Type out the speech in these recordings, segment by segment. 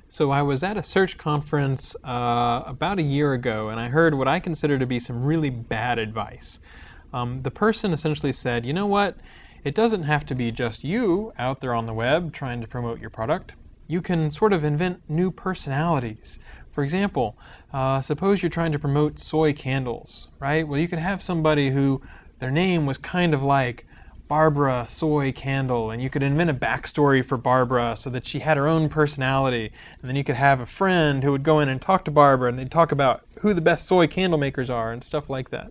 So I was at a search conference about a year ago, and I heard what I consider to be some really bad advice. The person essentially said, you know what? It doesn't have to be just you out there on the web trying to promote your product. You can sort of invent new personalities. For example, suppose you're trying to promote soy candles, right? Well, you could have somebody who their name was kind of like Barbara Soy Candle, and you could invent a backstory for Barbara so that she had her own personality, and then you could have a friend who would go in and talk to Barbara, and they'd talk about who the best soy candle makers are and stuff like that.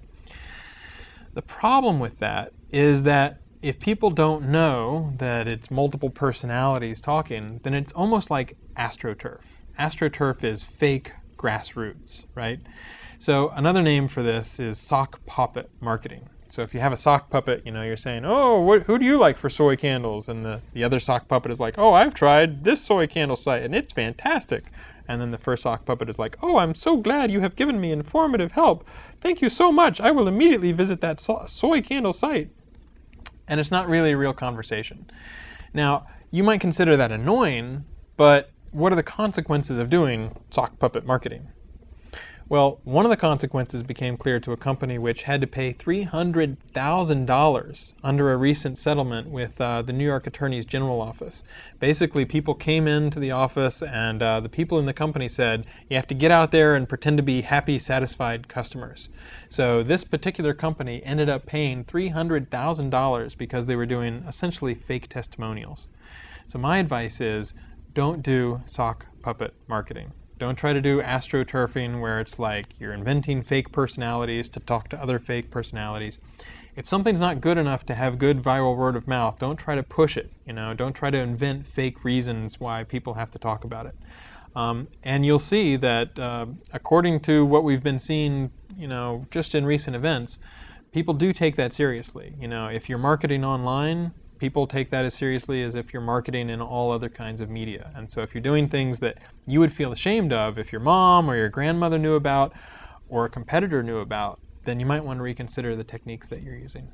The problem with that is that if people don't know that it's multiple personalities talking, then it's almost like AstroTurf. AstroTurf is fake grassroots, right? So another name for this is sock puppet marketing. So if you have a sock puppet, you're saying, oh, who do you like for soy candles? And the other sock puppet is like, oh, I've tried this soy candle site and it's fantastic. And then the first sock puppet is like, oh, I'm so glad you have given me informative help. Thank you so much. I will immediately visit that soy candle site. And it's not really a real conversation. Now, you might consider that annoying, but what are the consequences of doing sock puppet marketing? Well, one of the consequences became clear to a company which had to pay $300,000 under a recent settlement with the New York Attorney's General Office. Basically, people came into the office and the people in the company said, you have to get out there and pretend to be happy, satisfied customers. So this particular company ended up paying $300,000 because they were doing essentially fake testimonials. So my advice is, don't do sock puppet marketing. Don't try to do astroturfing where it's like you're inventing fake personalities to talk to other fake personalities. If something's not good enough to have good viral word of mouth, don't try to push it. Don't try to invent fake reasons why people have to talk about it. And you'll see that according to what we've been seeing, just in recent events, people do take that seriously. If you're marketing online, people take that as seriously as if you're marketing in all other kinds of media. And so if you're doing things that you would feel ashamed of if your mom or your grandmother knew about or a competitor knew about, then you might want to reconsider the techniques that you're using.